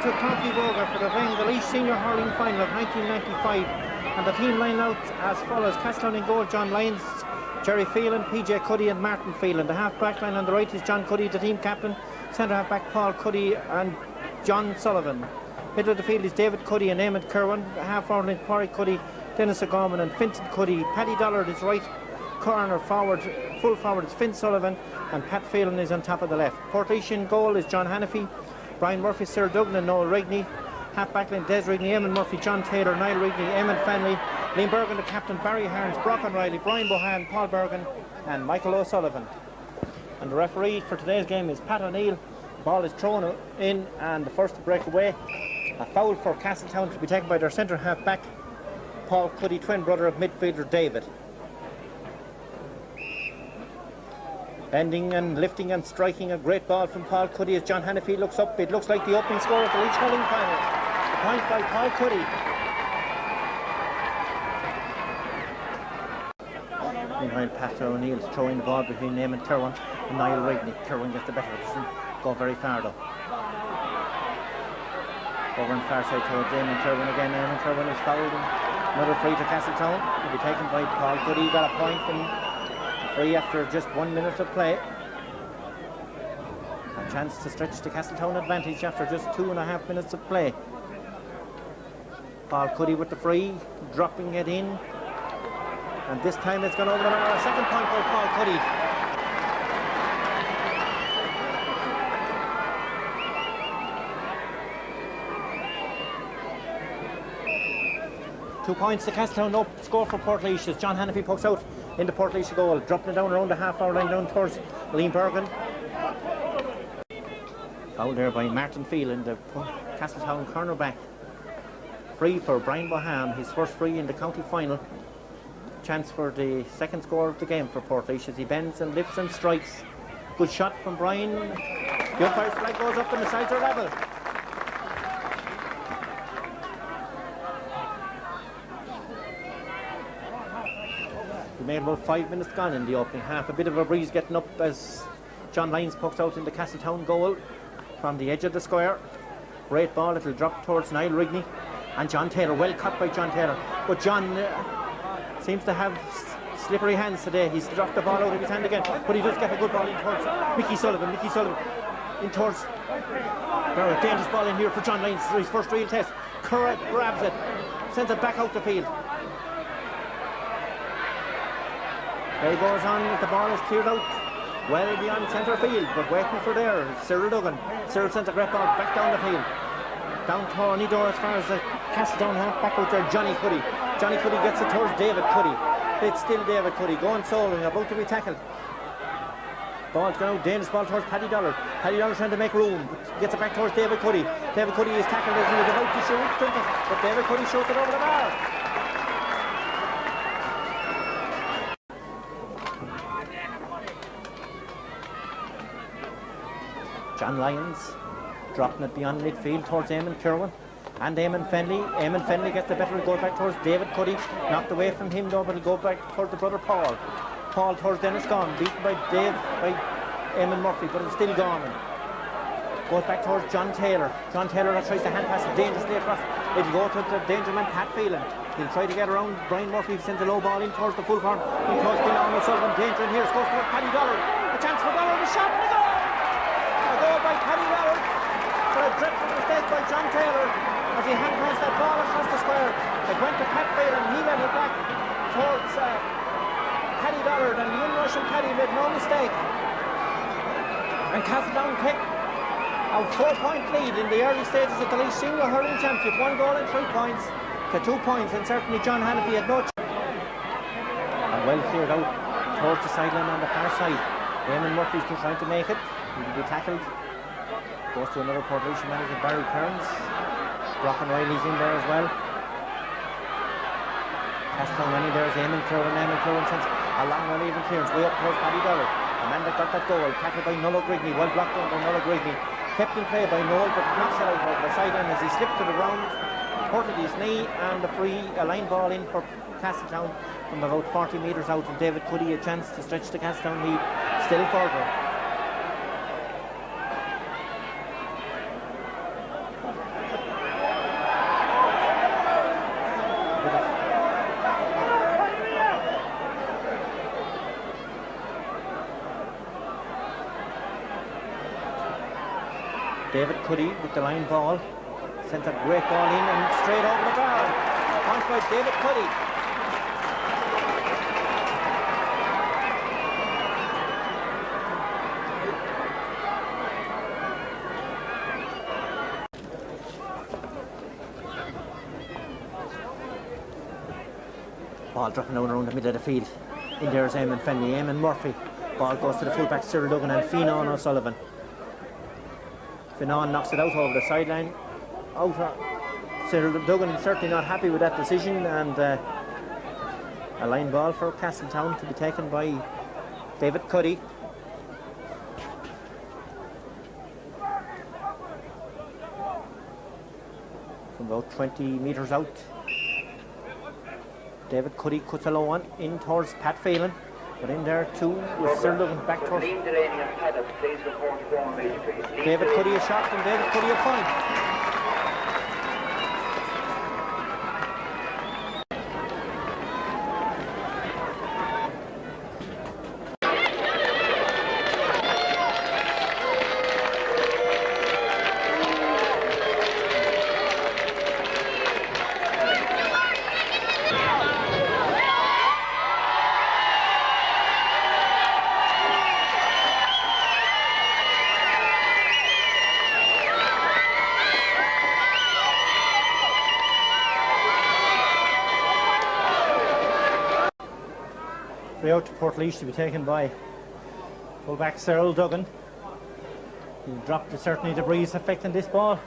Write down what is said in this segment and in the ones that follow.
to County Boga for the playing the Laois Senior Hurling Final of 1995, and the team line out as follows: Castletown in goal, John Lyons, Jerry Phelan, PJ Cuddy and Martin Phelan. The half back line on the right is John Cuddy, the team captain. Centre half back Paul Cuddy and John Sullivan. Middle of the field is David Cuddy and Eamon Kerwin. Half forward line Porry Cuddy, Dennis O'Gorman and Vincent Cuddy. Paddy Dollard is right corner forward, full forward is Finn Sullivan, and Pat Phelan is on top of the left. Portlaoise in goal is John Hannafy, Brian Murphy, Sir Duggan and Noel Rigney. Half back line Des Rigney, Eamon Murphy, John Taylor, Niall Rigney, Eamon Fenley, Liam Bergen the captain, Barry Harns, Brock Riley, Brian Bohan, Paul Bergen and Michael O'Sullivan. And the referee for today's game is Pat O'Neill. The ball is thrown in and the first to break away. A foul for Castletown to be taken by their centre half back Paul Cuddy, twin brother of midfielder David. Bending and lifting and striking a great ball from Paul Cuddy as John Hannafy looks up. It looks like the opening score of the Laois Hurling Final. The point by Paul Cuddy. Meanwhile, Pat O'Neill's throwing the ball between Eamon Kerwin and Niall Rigney. Kerwin gets the better of it, doesn't go very far though. Over on the far side towards Eamon Kerwin again. Eamon Kerwin is fouled. Another free to Castletown. Will be taken by Paul Cuddy. He got a point from free after just 1 minute of play. A chance to stretch the Castletown advantage after just 2.5 minutes of play. Paul Cuddy with the free, dropping it in. And this time it's gone over the bar. A second point by Paul Cuddy. Two points to Castletown, no score for Portlaoise as John Hannafy pokes out in the Portlaoise goal, dropping it down around the half-hour line down towards Liam Bergen. Foul there by Martin Phelan, the Castletown cornerback. Free for Brian Bohan, his first free in the county final. Chance for the second score of the game for Portlaoise as he bends and lifts and strikes. Good shot from Brian. The umpire's flag goes up and the sides are level. We made about 5 minutes gone in the opening half. A bit of a breeze getting up as John Lyons pokes out in the Castletown goal from the edge of the square. Great ball, it'll drop towards Niall Rigney and John Taylor. Well cut by John Taylor, but John seems to have slippery hands today. He's dropped the ball out of his hand again, but he does get a good ball in towards Mickey Sullivan in towards very dangerous ball in here for John Lyons for his first real test. Curran grabs it, sends it back out the field. There he goes on as the ball is cleared out well beyond centre field, but waiting for there is Cyril Duggan. Cyril sends a great ball back down the field. Down Tony Door as far as the Castletown half back out there, Johnny Cuddy. Johnny Cuddy gets it towards David Cuddy. It's still David Cuddy going solo and about to be tackled. Ball's going out, dangerous ball towards Paddy Dollard. Paddy Dollard trying to make room, gets it back towards David Cuddy. David Cuddy is tackled as he was about to shoot, but David Cuddy shoots it over the bar. John Lyons dropping it beyond midfield towards Eamon Kerwin and Eamon Fenley. Eamon Fenley gets the better, goes back towards David Cuddy. Knocked away from him though, but he'll go back towards the brother Paul. Paul towards Dennis Gorman, beaten by Eamon Murphy, but it's still Gorman. Goes back towards John Taylor. John Taylor that tries to hand pass it dangerously across. It'll go to the danger man Pat Phelan. He'll try to get around Brian Murphy, sends a low ball in towards the full form. In towards Phil Sullivan, danger in here, goes towards Paddy Dollard. A chance for Dollard, a shot and a goal! A goal by Paddy Dollard for a dreadful mistake by John Taylor as he hand passed that ball across the square. It went to Pat Phelan, he let it back towards Paddy Dollard, and the in-rushing Paddy made no mistake. And Castletown take a 4-point lead in the early stages of the Laois Senior Hurling Championship. 1 goal and 3 points to 2 points, and certainly John Hannafy had no chance. And well cleared out towards the sideline on the far side. Eamon Murphy's still trying to make it. He will be tackled. Goes to another Portlaoise manager, Barry Kearns. Brock Riley's in there as well. Castletown running there is Eamon Kerwin. Eamon Kerwin sends a long uneven clearance way up towards Paddy Dollard. The man that got that goal, tackled by Noel Grigney, well blocked under Noel Grigney. Kept in play by Noel, but knocks it out over the sideline as he slipped to the ground, hurted his knee, and a line ball in for Castletown from about 40 metres out, and David Cuddy a chance to stretch the Castletown lead still further. David Cuddy with the line ball. Sent a great ball in and straight over the bar. Point by David Cuddy. Ball dropping down around the middle of the field. In there is Eamon Fenley, Eamon Murphy. Ball goes to the fullback Cyril Duggan and Fionnán O'Sullivan. Fionnán knocks it out over the sideline. Cyril Duggan is certainly not happy with that decision, and a line ball for Castletown to be taken by David Cuddy. From about 20 metres out. David Cuddy cuts a low one in towards Pat Phelan, but in there too with Cyril Duggan back towards David Cuddy a shot and David Cuddy a point. Free out to Portlaoise to be taken by fullback Cyril Duggan. He dropped certainly the breeze affecting this ball.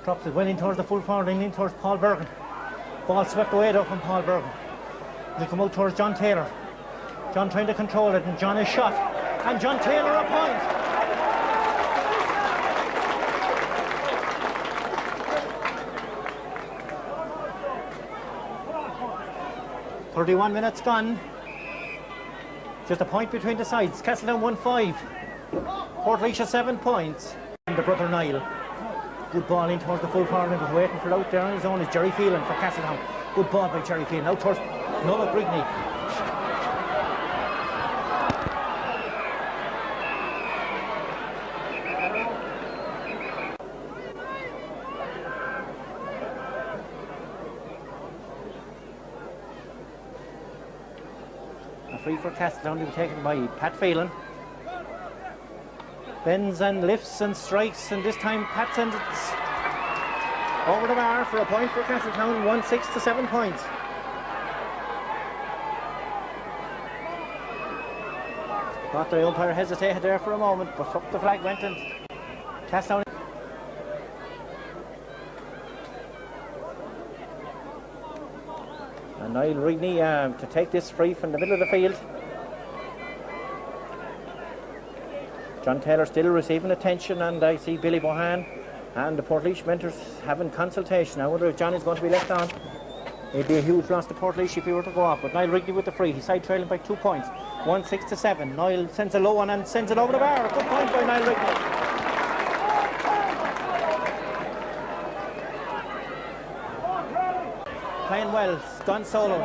Drops it well in towards the full forward line, in towards Paul Bergen. Ball swept away though from Paul Bergen. He'll come out towards John Taylor. John trying to control it, and John is shot. And John Taylor a point. .31 minutes gone. Just a point between the sides. Castletown 1-5. Portlaoise 7 points. And the brother Neill. Good ball in towards the full forward line, but waiting for it out there on his own is Jerry Phelan for Castletown. Good ball by Jerry Phelan. Out towards Noah Brigney. Free for Castletown to be taken by Pat Phelan. Bends and lifts and strikes, and this time Pat sends it over the bar for a point for Castletown, 1-6 to 7 points. Thought the umpire hesitated there for a moment, but up the flag went and Castletown. And Niall Rigney to take this free from the middle of the field. John Taylor still receiving attention, and I see Billy Bohan and the Portlaoise mentors having consultation. I wonder if John is going to be left on. It'd be a huge loss to Portlaoise if he were to go off, but Niall Rigney with the free. He's side trailing by 2 points, 1-6 to 7. Niall sends a low one and sends it over the bar. A good point by Niall Rigney. Playing well, Don Sullivan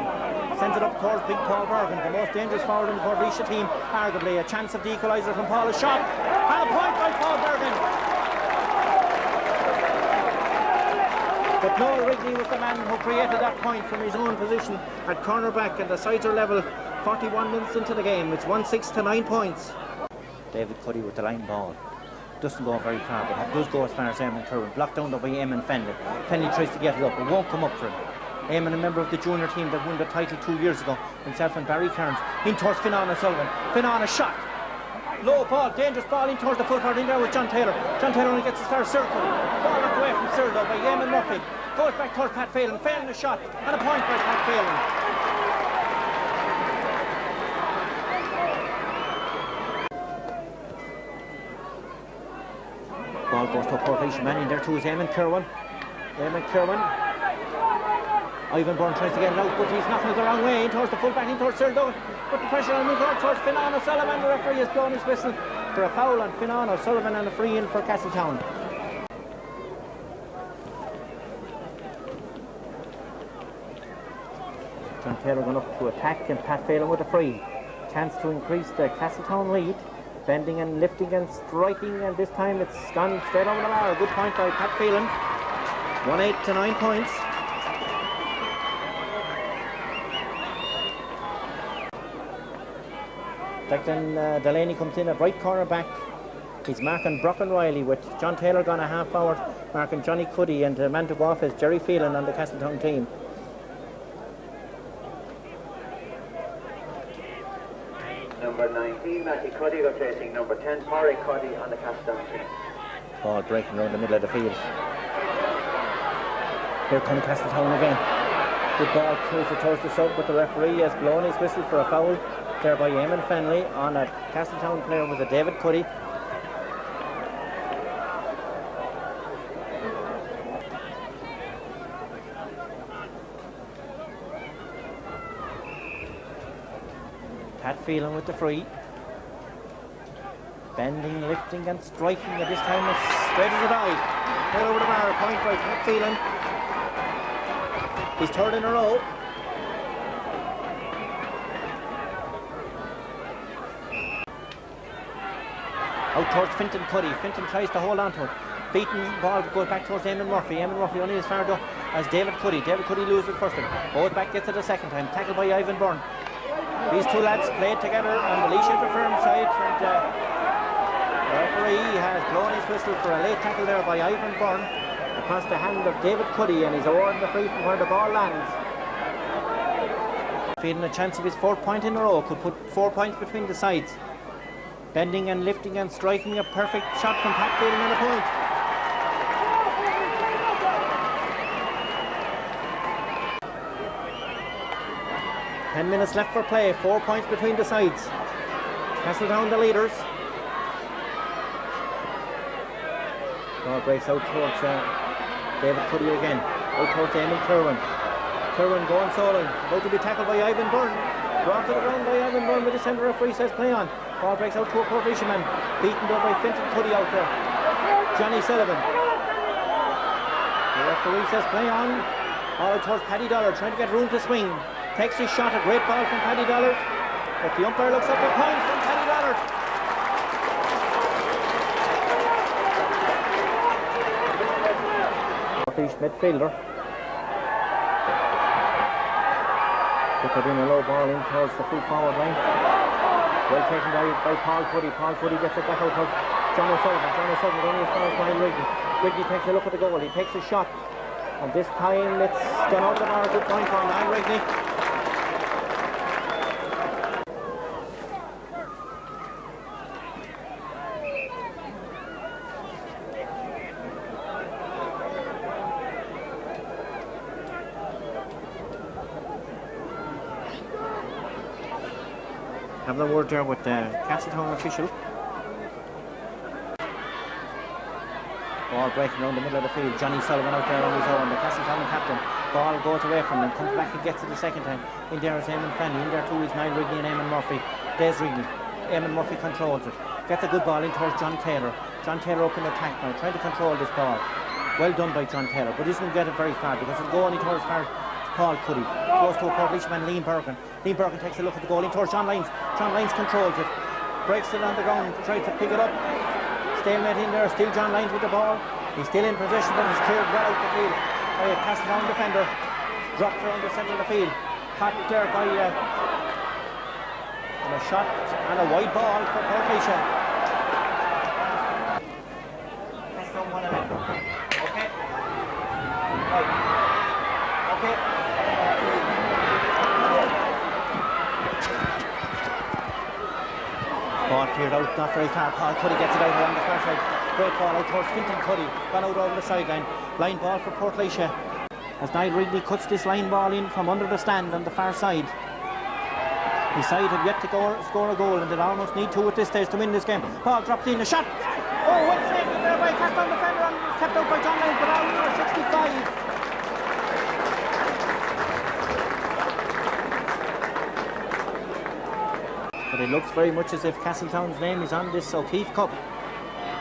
sends it up towards Big Paul Bergen, the most dangerous forward in the Portlaoise team, arguably. A chance of the equaliser from Paul, a shot, and a point by Paul Bergen. But Noel Rigney was the man who created that point from his own position at cornerback, and the sides are level 41 minutes into the game. It's 1-6 to 9 points. David Cuddy with the line ball. Doesn't go very far, but does go as far as Eamon Curran. Blocked down by Eamon Fenley. Fenley tries to get it up, it won't come up for him. Eamon, a member of the junior team that won the title 2 years ago, himself and Barry Kearns, in towards Fionnán O'Sullivan. Fionnán a shot. Low ball, dangerous ball in towards the full forward. In there with John Taylor. John Taylor only gets as far as circle. Ball knocked away from Cyril by Eamon Murphy. Goes back towards Pat Phelan. Phelan a shot. And a point by Pat Phelan. Ball goes to a Portlaoise man. In there too is Eamon Curran. Eamon Curran. Ivan Byrne tries to get it out, but he's knocking it the wrong way in towards the full-back, in towards Cyril Duggan. Put the pressure on him towards Fionnán O'Sullivan. The referee has blown his whistle for a foul on Fionnán O'Sullivan and a free in for Castletown. John Taylor going up to attack, and Pat Phelan with a free. Chance to increase the Castletown lead Bending and lifting and striking, and this time it's gone straight over the bar. A good point by Pat Phelan. 1-8 to 9 points. Declan Delaney comes in at right corner back. He's marking Brocken Riley with John Taylor gone a half forward, marking Johnny Cuddy, and the man to go off is Jerry Phelan on the Castletown team. Number 19, Matty Cuddy replacing number 10, Corey Cuddy on the Castletown team. Ball breaking around the middle of the field. Here comes Castletown again. Good ball through towards the south, but the referee has blown his whistle for a foul there by Eamon Fenley on a Castletown player was a David Cuddy. Pat Phelan with the free. Bending, lifting and striking, at this time as straight as a die. Right over the bar, a point by Pat Phelan. He's third in a row. Out towards Finton Cuddy. Finton tries to hold on to it. Beaten ball goes back towards Eamon Murphy. Eamon Murphy only as far as David Cuddy. David Cuddy loses it first time. Goes back, gets it a second time. Tackled by Ivan Byrne. These two lads played together on the Laois interference side, and the referee has blown his whistle for a late tackle there by Ivan Byrne across the hand of David Cuddy, and he's awarding the free from where the ball lands. Feeling a chance of his 4th point in a row, could put 4 points between the sides. Bending and lifting and striking, a perfect shot from Pat Phelan and a point. Ten minutes left for play, 4 points between the sides. Castletown the leaders. Ball breaks out towards David Cuddy again. Out towards Eamon Kerwin. Kerwin going solo. About to be tackled by Ivan Byrne. Brought to the ground by Ivan Byrne with the centre referee says play on. Ball breaks out to a Portlaoise man. Beaten down by Finton Cuddy out there. Johnny Sullivan. The referee says play on. All towards Paddy Dollar, trying to get room to swing. Takes his shot, a great ball from Paddy Dollard, but the umpire looks up a point from Paddy Dollard. Portlaoise midfielder. Put it in a low ball in towards the full forward line. Well taken by Paul Cuddy. Paul Cuddy gets it back out towards John O'Sullivan. John O'Sullivan only as far as Brian Wrigley. Wrigley takes a look at the goal, he takes a shot. And this time it's gone out of the bar, a good point for Brian Wrigley. Have the word there with the Castletown official. Ball breaking around the middle of the field. Johnny Sullivan out there on his own. The Castletown captain. Ball goes away from him. Comes back and gets it the second time. In there is Eamon Fenley. In there too is Neill Rigney and Eamon Murphy. There's Rigney. Eamon Murphy controls it. Gets a good ball in towards John Taylor. John Taylor up in attack now. Trying to control this ball. Well done by John Taylor. But he doesn't get it very far because it'll go only towards far Paul Cuddy. Goes to a Portlaoise man, Liam Bergen. Liam Bergen takes a look at the goal in towards John Lyons. John Lyons controls it. Breaks it on the ground. Tries to pick it up. Stalemate in there. Still John Lyons with the ball. He's still in possession, but he's cleared well out the field by a Castletown defender. Dropped around the centre of the field. Caught there by and a shot and a wide ball for Portlaoise. Castletown 1-11. Okay. Right. Okay. Ball cleared out, not very far. Paul Cuddy gets it out around the far side. Great ball out towards Finton Cuddy. Gone out over the sideline. Line ball for Portlaoise. As Neill Rigney cuts this line ball in from under the stand on the far side. His side have yet to score a goal, and they'll almost need to at this stage to win this game. Ball dropped in, a shot. Oh, what a save there by Castletown defender and kept out by John Lyons, but out number 65. But it looks very much as if Castletown's name is on this O'Keefe Cup.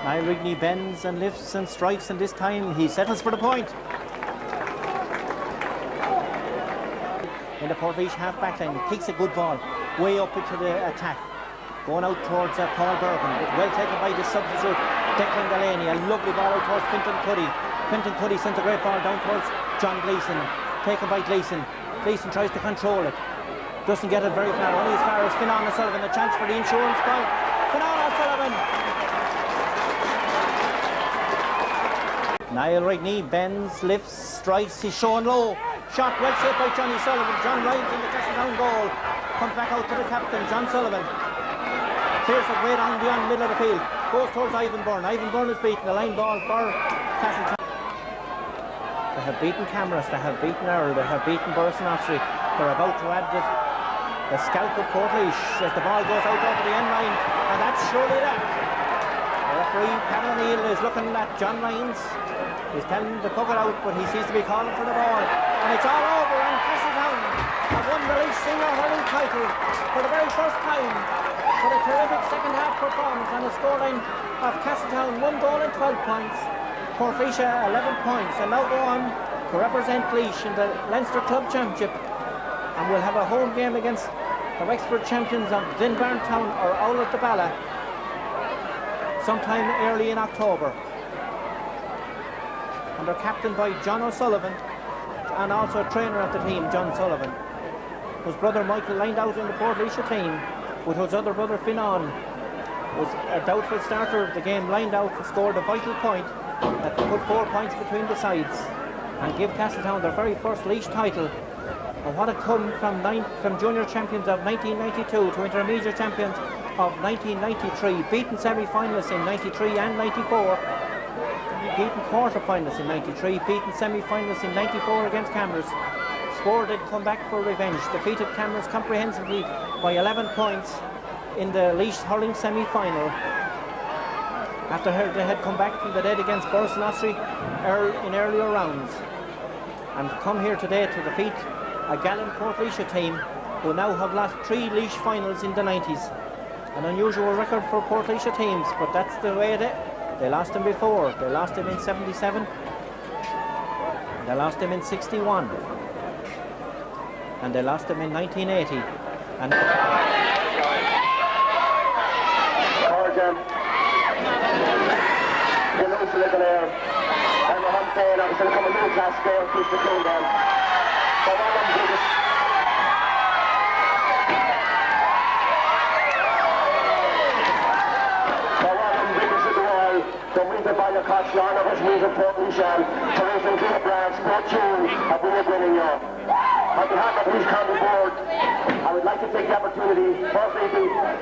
Neill Rigney bends and lifts and strikes, and this time he settles for the point. In the Portlaoise half back line, he kicks a good ball way up into the attack. going out towards Paul Bergen, but well taken by the substitute Declan Delaney. A lovely ball out towards Fintan Cuddy. Fintan Cuddy sent a great ball down towards John Gleeson, taken by Gleeson. Gleeson tries to control it, doesn't get it very far, only as far as Finan O'Sullivan. A chance for the insurance point. Finan O'Sullivan. Neill right knee bends, lifts, strikes, he's showing low. Shot well saved by Johnny Sullivan. John Lyons in the Castletown goal. Comes back out to the captain, John Sullivan. Clears it way down beyond the middle of the field. Goes towards Ivan Byrne. Ivan Byrne is beaten. The line ball for Castletown. They have beaten Cameras, they have beaten Earl, they have beaten Burriston-Ossory. They're about to add the scalp of Portlaoise as the ball goes out over the end line. And that's surely that. The referee, Paddy Neill, is looking at John Lyons. He's telling him to puck it out, but he seems to be calling for the ball. And it's all over, and Castletown have won the Laois senior hurling title for the very first time, for a terrific second half performance on the scoreline of Castletown 1 goal and 12 points. Portlaoise 11 points, and now go on to represent Laois in the Leinster Club Championship. And we'll have a home game against the Wexford champions of Glenbarntown or Owlet de Balla sometime early in October. And they're captained by John O'Sullivan, and also a trainer at the team, John Sullivan, whose brother Michael lined out in the Portlaoise team, with his other brother Finan was a doubtful starter of the game, lined out and scored a vital point that could put 4 points between the sides and give Castletown their very first Laois title. And what had come from junior champions of 1992 to intermediate champions of 1993, beaten semi-finalists in 93 and 94, beaten quarter-finalists in 93, beaten semi-finalists in 94 against Cameras. Swore they'd come back for revenge, defeated Cameras comprehensively by 11 points in the Laois hurling semi-final after they had come back from the dead against Burriston-Ossory in earlier rounds, and come here today to defeat a gallant Portlaoise team who now have lost 3 Laois finals in the 90s. An unusual record for Portlaoise teams, but that's the way it is. They lost him before. They lost him in 77. They lost him in 61. And they lost him in 1980. And the coach line of his music program, Teresa and Keith Brown, sport tune of the winning year. On behalf of his county board, I would like to take the opportunity firstly to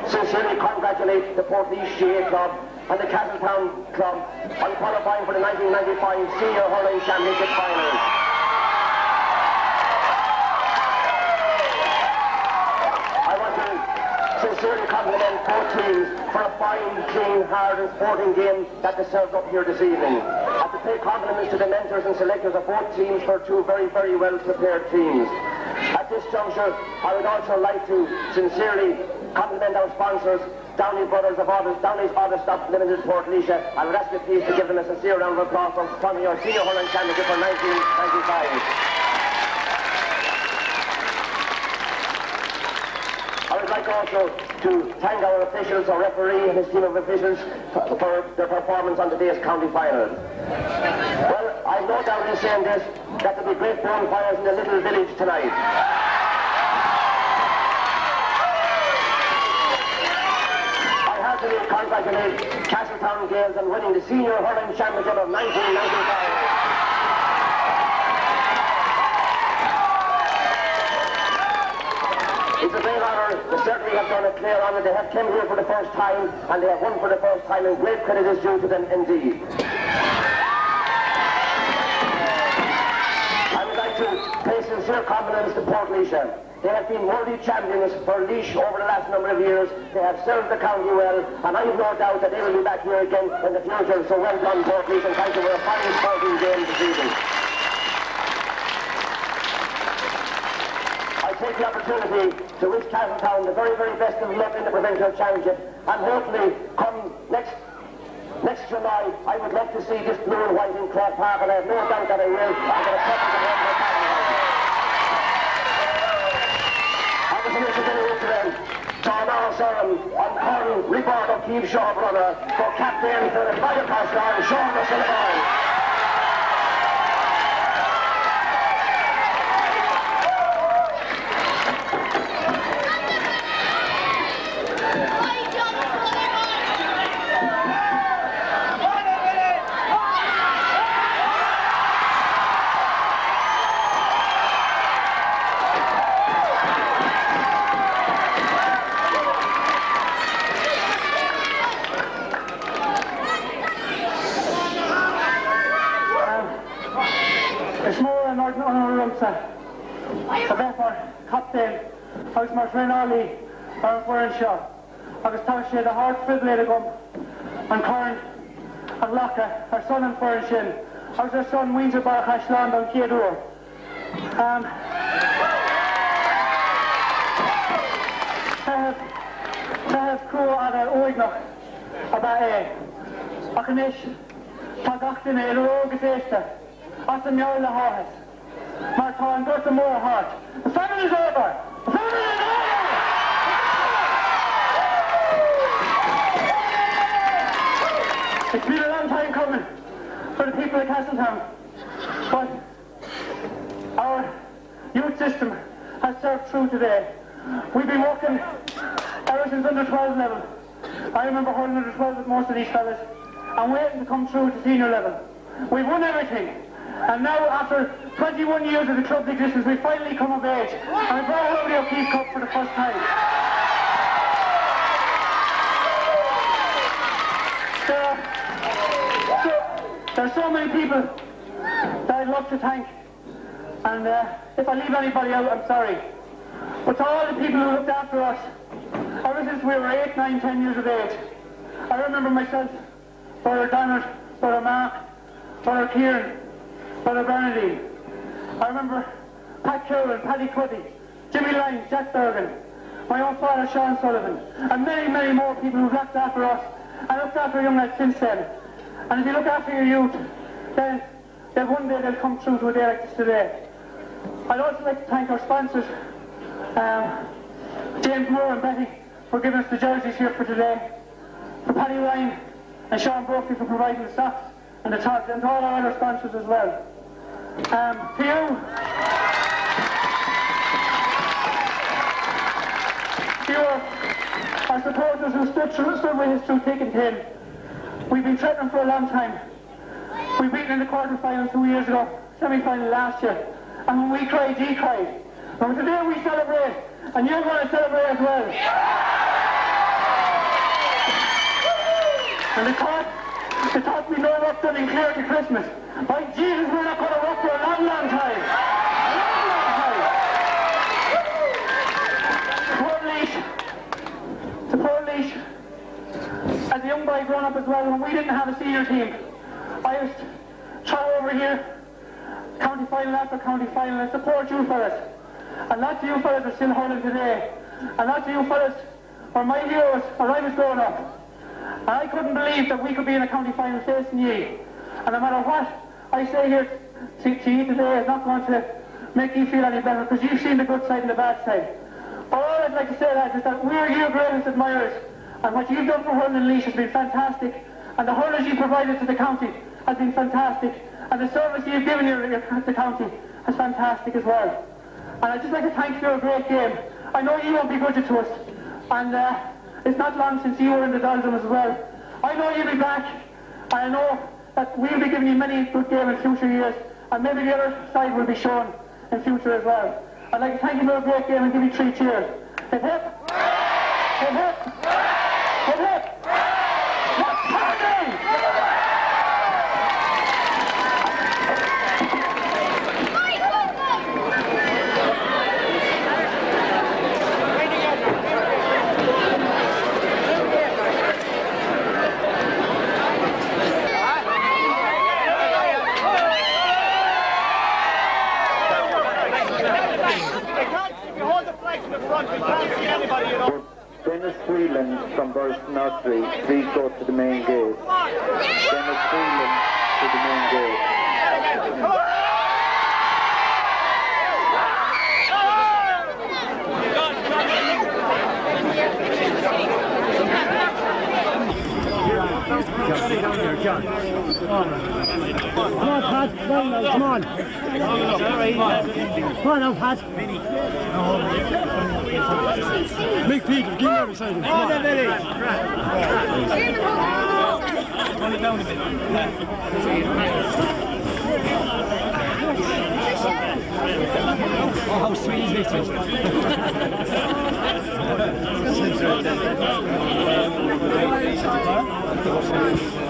sincerely congratulate the Portlaoise GA Club and the Castletown Club on qualifying for the 1995 Senior Hurling Championship Final. I want to sincerely compliment both teams for a fine, clean, hard and sporting game that they served up here this evening. And to pay compliments to the mentors and selectors of both teams for 2 very, very well prepared teams. At this juncture, I would also like to sincerely compliment our sponsors, Downey Brothers of Downey's Auto Stop Limited Portlaoise. I would ask you please to give them a sincere round of applause for sponsoring your Senior Hurling Championship for 1995. I would like also to thank our officials, our referee and his team of officials for their performance on today's county final. Well, I've no doubt in saying this, that there will be great bonfires in the little village tonight. I heartily congratulate Castletown Gales on winning the Senior Hurling Championship of 1995. It's a great honour. They certainly have done a clear honour. They have come here for the first time, and they have won for the first time, and great credit is due to them indeed. I would like to pay sincere compliments to Portlaoise. They have been worthy champions for Laois over the last number of years. They have served the county well, and I have no doubt that they will be back here again in the future. So well done, Portlaoise, and thank you for a fine sporting game this evening. Take the opportunity to wish Castletown the very, very best of luck in the provincial championship, and hopefully come next July I would love to see this blue and white in Croke Park, and I have no doubt that I will. I'm going to come to the one more time. I was in this today, John son on Colin Ribbard of Keith Shaw brother for captain for the Ballypickas down, Sean Sullivan. So therefore, captain, agus mar Renali, ar Warren Shaw, agus tá sé a hard fiddle gum, an Corn, an Locka, our son and Warren Shin, agus our son Windsor Bar Ashland on Kedur. They have crew at our Oignach, about Achanish, Tagachtine, Rogus Esta, Asamyal Lahas. Martin, go to more heart. The famine is over! The famine is over! It's been a long time coming for the people of Castletown, but our youth system has served through today. We've been working ever since under 12 level. I remember hurling under 12 with most of these fellas and waiting to come through to senior level. We've won everything. And now, after 21 years of the club's existence, we finally come of age. And we brought home the O'Keefe Cup for the first time. There are so many people that I'd love to thank. And if I leave anybody out, I'm sorry. But to all the people who looked after us, ever since we were 8, 9, 10 years of age. I remember myself, Brother Donald, Brother Mark, Brother Kieran, Brother Bernadine. I remember Pat Curran, Paddy Cuddy, Jimmy Lyons, Jack Bergen, my own father Sean Sullivan, and many, many more people who've looked after us and looked after young lads since then. And if you look after your youth, then one day they'll come through to a day like this today. I'd also like to thank our sponsors, James Moore and Betty, for giving us the jerseys here for today, for Paddy Ryan and Sean Brophy for providing the socks and the togs, and to all our other sponsors as well. To you, our supporters who stood with us through thick and thin. We've been threatening for a long time. We've beaten in the quarter-final 2 years ago, semi-final last year, and when we cried, he cried. And today we celebrate, and you're going to celebrate as well. And the thought we know what's done in clear to Christmas. By Jesus, we're not going to work for a long, long time. A long, long time. To Portlaoise, as a young boy growing up as well, when we didn't have a senior team, I used to try over here, county final after county final, and support you fellas. And lots of you fellas are still hurling today. And lots of you fellas were my heroes when I was growing up. And I couldn't believe that we could be in a county final facing ye. And no matter what I say here to you today is not going to make you feel any better, because you've seen the good side and the bad side. But all I'd like to say, lads, is that we're your greatest admirers, and what you've done for hurling in Laois has been fantastic, and the hurlers you provided to the county has been fantastic, and the service you've given the county is fantastic as well. And I'd just like to thank you for a great game. I know you won't be good to us, and it's not long since you were in the doldrums as well. I know you'll be back, and I know that we'll be giving you many good games in future years, and maybe the other side will be shown in future as well. I'd like to thank you for a great game and give you 3 cheers. Hip hip! Hip hip! Hip hip! Hip party! Dennis Whelan from Burston Nursery, please go to the main gate. Dennis Whelan to the main gate. down there, John. Come on, Pat. Come on. Come on now, Pat. Make people, give me every side of him. Come on, Billy. Turn it down a bit. Oh, how sweet is this?